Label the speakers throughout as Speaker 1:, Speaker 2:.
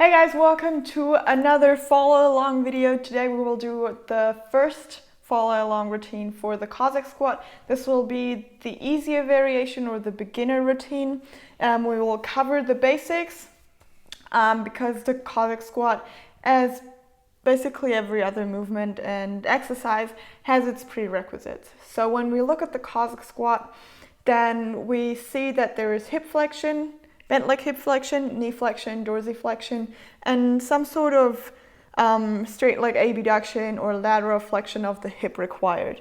Speaker 1: Hey guys, welcome to another follow along video. Today we will do the first follow along routine for the Cossack squat. This will be the easier variation or the beginner routine. We will cover the basics because the Cossack squat, as basically every other movement and exercise, has its prerequisites. So when we look at the Cossack squat, then we see that there is hip flexion, bent leg hip flexion, knee flexion, dorsiflexion, and some sort of straight leg abduction or lateral flexion of the hip required.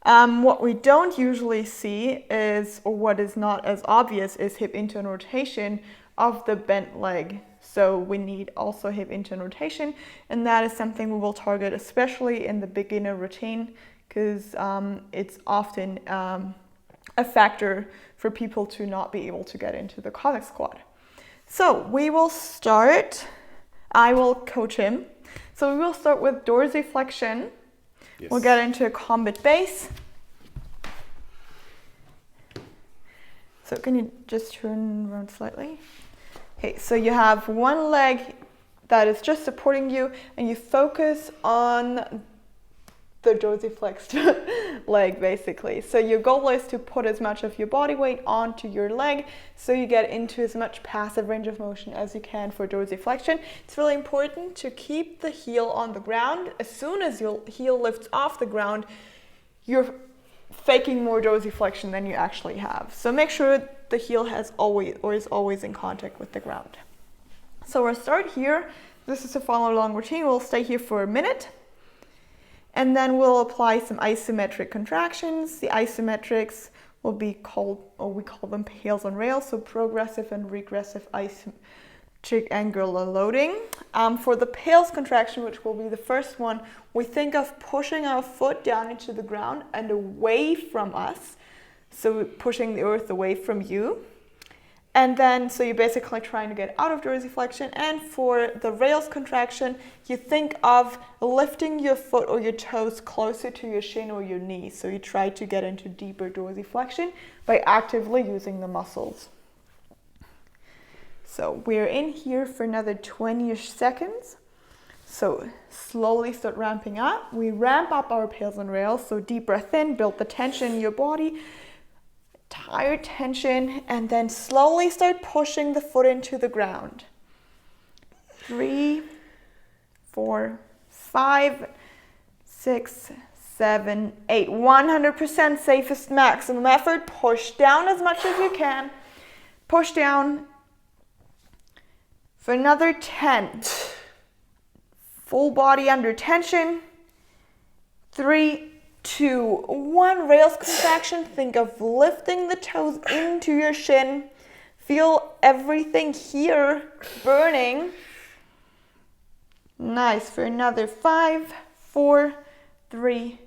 Speaker 1: What we don't usually see is, or what is not as obvious, is hip internal rotation of the bent leg. So we need also hip internal rotation, and that is something we will target especially in the beginner routine because it's often a factor for people to not be able to get into the Cossack squat. So we will start, I will coach him. So we will start with dorsiflexion. Yes. We'll get into a combat base. So can you just turn around slightly? Okay, so you have one leg that is just supporting you and you focus on the dorsiflexed leg basically. So your goal is to put as much of your body weight onto your leg so you get into as much passive range of motion as you can for dorsiflexion. It's really important to keep the heel on the ground. As soon as your heel lifts off the ground, you're faking more dorsiflexion than you actually have. So make sure the heel is always in contact with the ground. So we'll start here. This is a follow along routine. We'll stay here for a minute. And then we'll apply some isometric contractions. The isometrics will be called, or we call them pails on rails, so progressive and regressive isometric angular loading. For the pails contraction, which will be the first one, we think of pushing our foot down into the ground and away from us. So pushing the earth away from you. And then, so you're basically trying to get out of dorsiflexion. And for the rails contraction, you think of lifting your foot or your toes closer to your shin or your knee. So you try to get into deeper dorsiflexion by actively using the muscles. So we're in here for another 20-ish seconds. So slowly start ramping up. We ramp up our pails and rails. So deep breath in, build the tension in your body. Tired tension, and then slowly start pushing the foot into the ground. 3, 4, 5, 6, 7, 8. 100% safest maximum effort. Push down as much as you can. Push down for another 10. Full body under tension. 3, 2, 1. Rails contraction. Think of lifting the toes into your shin. Feel everything here burning. Nice. For another 5, 4, 3,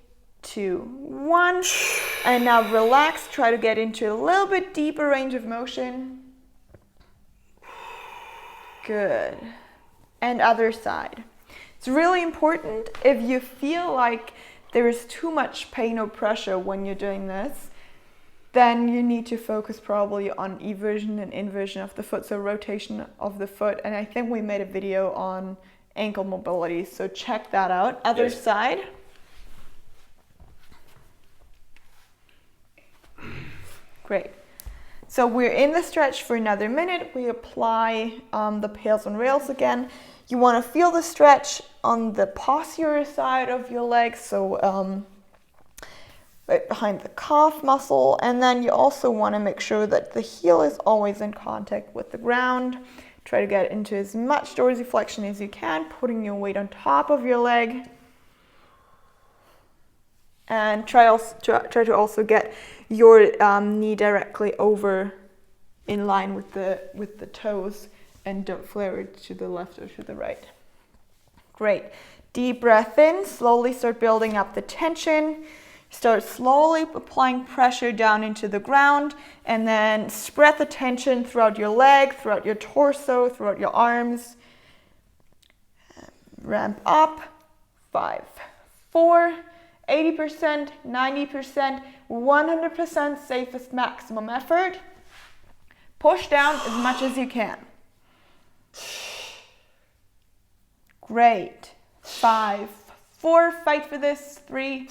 Speaker 1: 2, 1. And now relax. Try to get into a little bit deeper range of motion. Good. And other side. It's really important if you feel like there is too much pain or pressure when you're doing this, then you need to focus probably on eversion and inversion of the foot, so rotation of the foot. And I think we made a video on ankle mobility, so check that out. Other side. Great. So we're in the stretch for another minute. We apply the pails and rails again. You want to feel the stretch on the posterior side of your leg, so right behind the calf muscle. And then you also want to make sure that the heel is always in contact with the ground. Try to get into as much dorsiflexion as you can, putting your weight on top of your leg. And try to also get your knee directly over in line with the toes. And don't flare it to the left or to the right. Great. Deep breath in. Slowly start building up the tension. Start slowly applying pressure down into the ground. And then spread the tension throughout your leg, throughout your torso, throughout your arms. Ramp up. 5, 4, 80%, 90%, 100% safest maximum effort. Push down as much as you can. Great. 5, 4, fight for this. 3,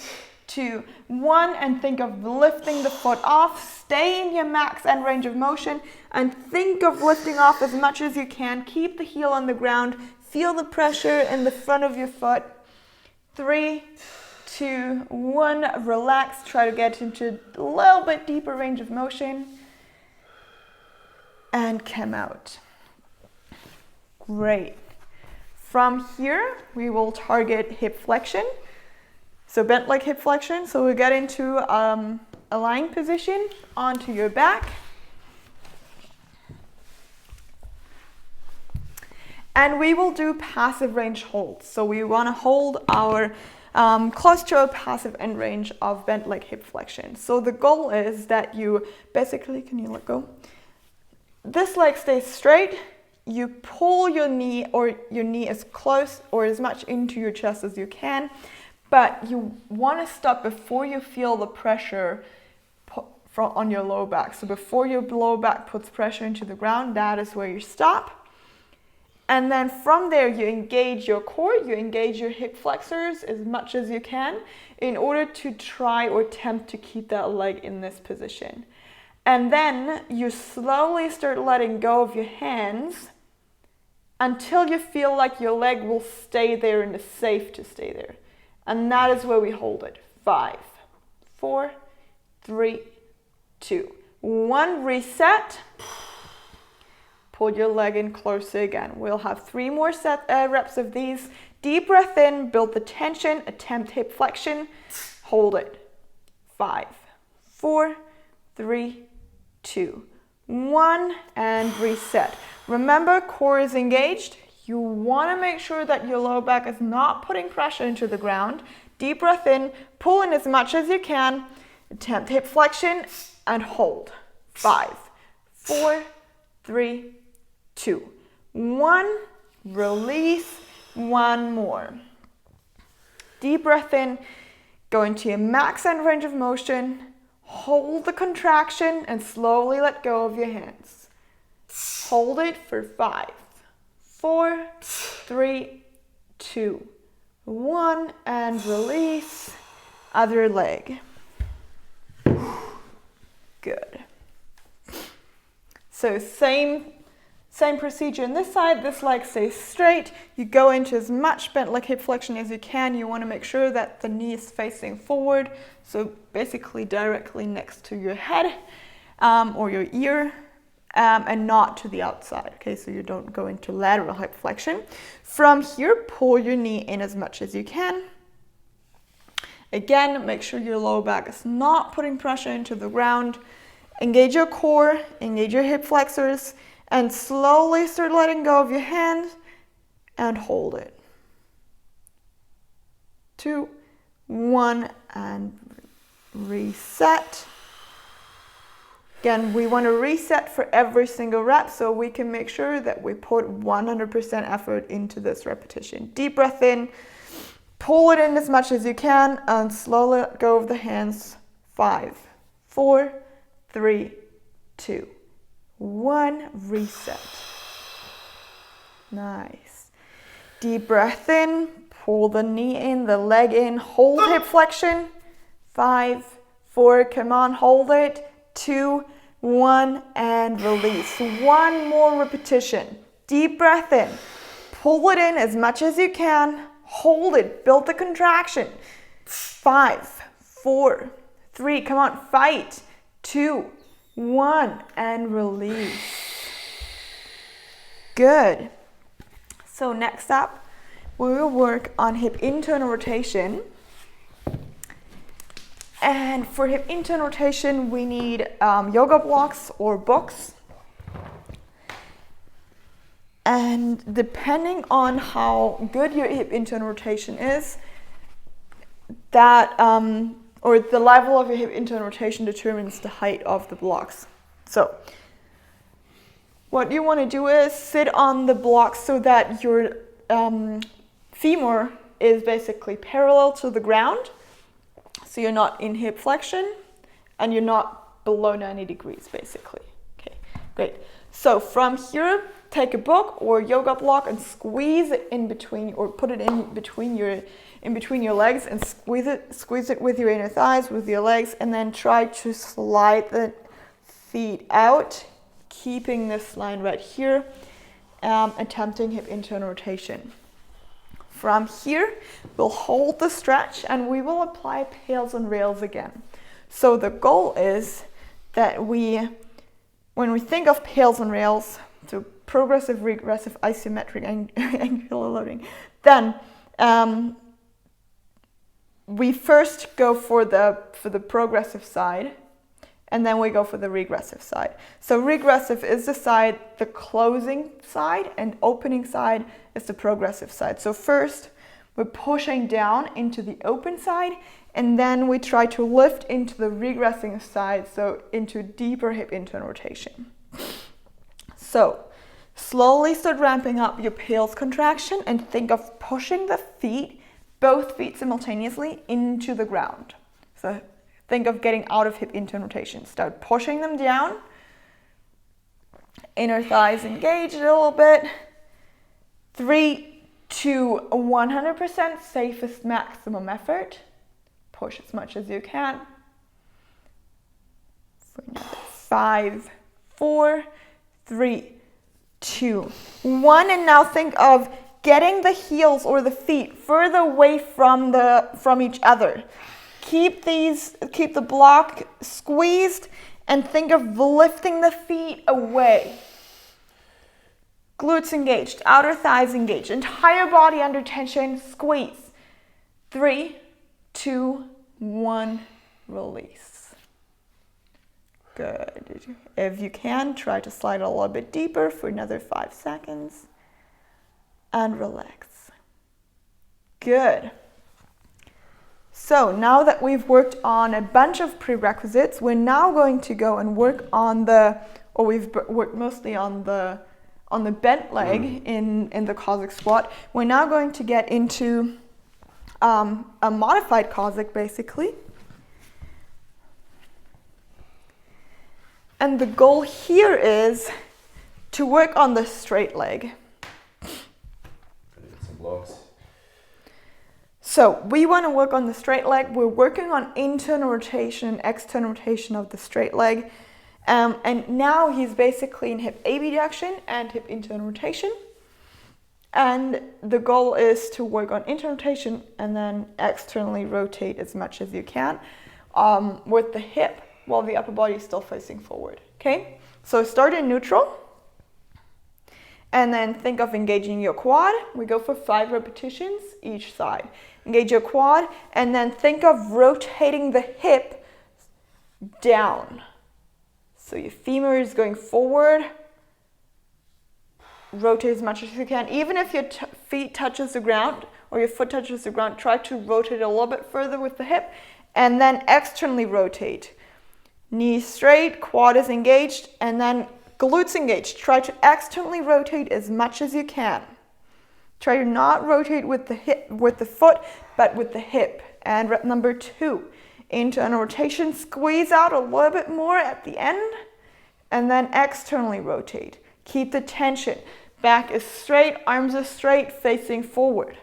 Speaker 1: 2, 1, and think of lifting the foot off. Stay in your max end range of motion and think of lifting off as much as you can. Keep the heel on the ground. Feel the pressure in the front of your foot. 3, 2, 1, relax. Try to get into a little bit deeper range of motion. And come out. Great. From here, we will target hip flexion. So bent leg hip flexion. So we'll get into a lying position onto your back. And we will do passive range holds. So we want to hold our close to a passive end range of bent leg hip flexion. So the goal is that you basically, can you let go? This leg stays straight. You pull your knee as close or as much into your chest as you can, but you want to stop before you feel the pressure on your low back. So before your low back puts pressure into the ground, that is where you stop. And then from there, you engage your core, you engage your hip flexors as much as you can in order to try or attempt to keep that leg in this position. And then you slowly start letting go of your hands until you feel like your leg will stay there and is safe to stay there. And that is where we hold it. 5, 4, 3, 2, 1. Reset. Pull your leg in closer again. We'll have 3 more reps of these. Deep breath in, build the tension, attempt hip flexion, hold it. 5, 4, 3, 2, 1, and reset. Remember, core is engaged. You want to make sure that your low back is not putting pressure into the ground. Deep breath in, pull in as much as you can, attempt hip flexion, and hold. 5, 4, 3, 2, 1, release. 1 more. Deep breath in, go into your max end range of motion, hold the contraction, and slowly let go of your hands. Hold it for 5, 4, 3, 2, 1, and release. Other leg. Good. So same procedure on this side. This leg stays straight. You go into as much bent leg hip flexion as you can. You want to make sure that the knee is facing forward. So basically directly next to your head or your ear. And not to the outside, okay? So you don't go into lateral hip flexion. From here, pull your knee in as much as you can. Again, make sure your low back is not putting pressure into the ground. Engage your core, engage your hip flexors, and slowly start letting go of your hands and hold it. 2, 1, and reset. Again, we want to reset for every single rep so we can make sure that we put 100% effort into this repetition. Deep breath in, pull it in as much as you can, and slowly let go of the hands. 5, 4, 3, 2, 1, reset. Nice. Deep breath in, pull the knee in, the leg in, hold hip flexion. 5, 4, come on, hold it. 2, 1, and release. 1 more repetition. Deep breath in. Pull it in as much as you can. Hold it. Build the contraction. 5, 4, 3, come on, fight. 2, 1, and release. Good. So next up, we will work on hip internal rotation. And for hip internal rotation, we need yoga blocks or books. And depending on how good your hip internal rotation is, that or the level of your hip internal rotation determines the height of the blocks. So what you want to do is sit on the blocks so that your femur is basically parallel to the ground. So you're not in hip flexion and you're not below 90 degrees basically. Okay, great. So from here, take a book or yoga block and squeeze it in between, or put it in between your legs and squeeze it with your inner thighs, with your legs, and then try to slide the feet out, keeping this line right here, attempting hip internal rotation. From here, we'll hold the stretch and we will apply pails and rails again. So the goal is that when we think of pails and rails, so progressive, regressive, isometric, angular loading, then we first go for the progressive side, and then we go for the regressive side. So regressive is the closing side, and opening side is the progressive side. So first, we're pushing down into the open side, and then we try to lift into the regressing side, so into deeper hip internal rotation. So slowly start ramping up your pails contraction and think of pushing the feet, both feet simultaneously, into the ground. So think of getting out of hip internal rotation. Start pushing them down. Inner thighs engaged a little bit. 3, 2, 100% safest maximum effort. Push as much as you can. 5, 4, 3, 2, 1. And now think of getting the heels or the feet further away from each other. Keep the block squeezed and think of lifting the feet away. Glutes engaged, outer thighs engaged, entire body under tension, squeeze. 3, 2, 1, release. Good. If you can, try to slide a little bit deeper for another 5 seconds. And relax. Good. So now that we've worked on a bunch of prerequisites, we're now going to go and work on we've worked mostly on the bent leg in the Cossack squat. We're now going to get into a modified Cossack, basically. And the goal here is to work on the straight leg. So we want to work on the straight leg. We're working on internal rotation and external rotation of the straight leg. And now he's basically in hip abduction and hip internal rotation. And the goal is to work on internal rotation and then externally rotate as much as you can with the hip while the upper body is still facing forward. Okay? So start in neutral. And then think of engaging your quad. We go for 5 repetitions each side. Engage your quad and then think of rotating the hip down. So your femur is going forward. Rotate as much as you can. Even if your feet touches the ground or your foot touches the ground, try to rotate a little bit further with the hip and then externally rotate. Knees straight, quad is engaged, and then glutes engaged. Try to externally rotate as much as you can. Try to not rotate with the foot, but with the hip. And rep number 2, internal rotation, squeeze out a little bit more at the end, and then externally rotate. Keep the tension. Back is straight, arms are straight, facing forward.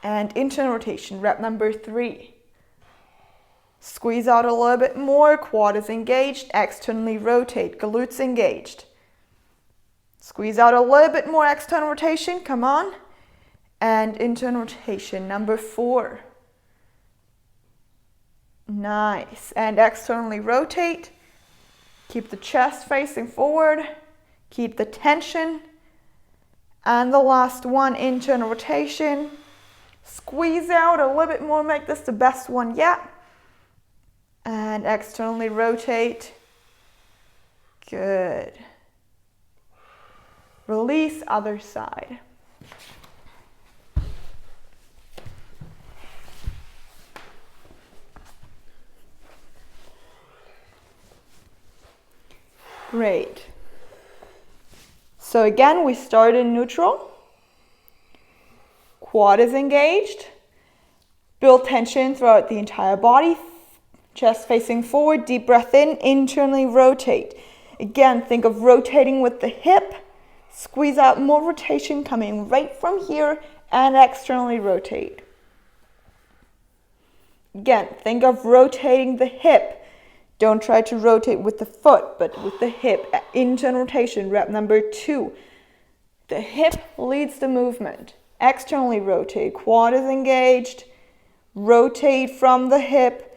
Speaker 1: And internal rotation, rep number 3. Squeeze out a little bit more, quad is engaged, externally rotate, glutes engaged. Squeeze out a little bit more external rotation, come on. And internal rotation, number 4. Nice. And externally rotate. Keep the chest facing forward. Keep the tension. And the last one, internal rotation. Squeeze out a little bit more, make this the best one yet. And externally rotate. Good. Release, other side. Great. So again, we start in neutral. Quad is engaged. Build tension throughout the entire body. Chest facing forward, deep breath in, internally rotate. Again, think of rotating with the hip. Squeeze out, more rotation coming right from here, and externally rotate. Again, think of rotating the hip. Don't try to rotate with the foot, but with the hip. Internal rotation, rep number 2. The hip leads the movement. Externally rotate, quad is engaged. Rotate from the hip.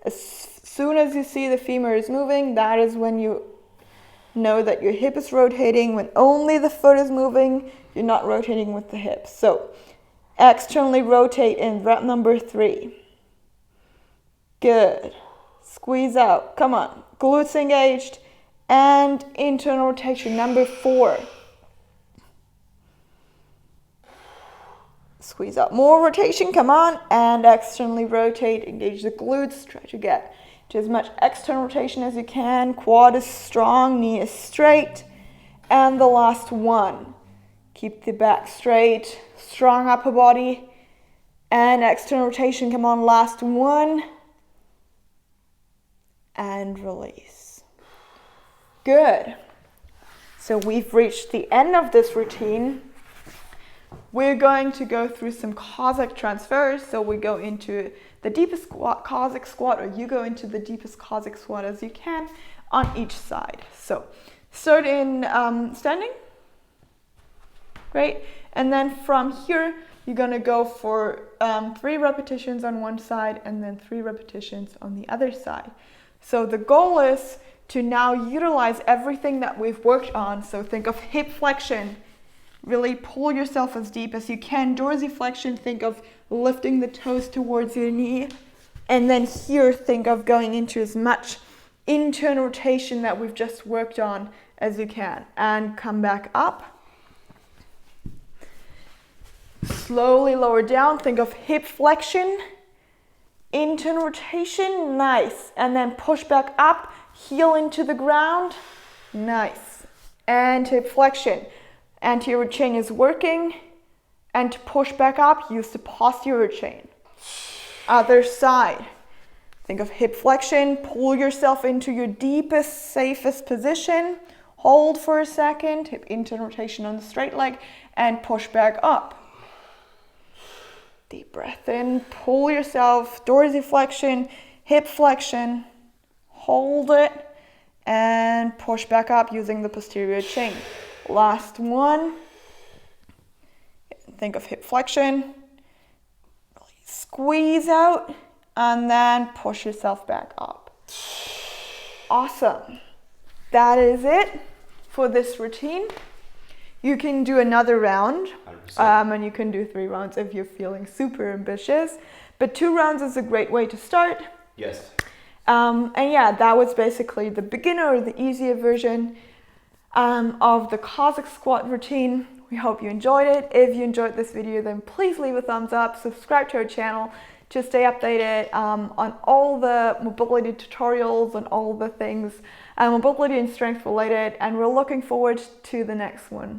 Speaker 1: As soon as you see the femur is moving, that is when you know that your hip is rotating. When only the foot is moving, you're not rotating with the hip. So externally rotate in rep number 3. Good. Squeeze out. Come on. Glutes engaged. And internal rotation number 4. Squeeze out. More rotation. Come on. And externally rotate. Engage the glutes. Try to get to as much external rotation as you can. Quad is strong, knee is straight. And the last one. Keep the back straight, strong upper body. And external rotation, come on, last one. And release. Good. So we've reached the end of this routine. We're going to go through some Cossack transfers. So we go into the deepest squat, Cossack squat, or you go into the deepest Cossack squat as you can on each side. So start in standing. Great. And then from here, you're going to go for 3 repetitions on one side and then 3 repetitions on the other side. So the goal is to now utilize everything that we've worked on. So think of hip flexion. Really pull yourself as deep as you can. Dorsiflexion, think of lifting the toes towards your knee. And then here, think of going into as much internal rotation that we've just worked on as you can. And come back up. Slowly lower down. Think of hip flexion. Internal rotation. Nice. And then push back up. Heel into the ground. Nice. And hip flexion. Anterior chain is working, and to push back up, use the posterior chain. Other side. Think of hip flexion, pull yourself into your deepest, safest position. Hold for a second, hip internal rotation on the straight leg, and push back up. Deep breath in, pull yourself, dorsiflexion, hip flexion, hold it, and push back up using the posterior chain. Last one. Think of hip flexion. Squeeze out and then push yourself back up. Awesome. That is it for this routine. You can do another round and you can do 3 rounds if you're feeling super ambitious. But 2 rounds is a great way to start.
Speaker 2: Yes.
Speaker 1: And yeah, that was basically the beginner or the easier version of the Cossack squat routine. We hope you enjoyed it. If you enjoyed this video, then please leave a thumbs up, subscribe to our channel to stay updated on all the mobility tutorials and all the things mobility and strength related, and we're looking forward to the next one.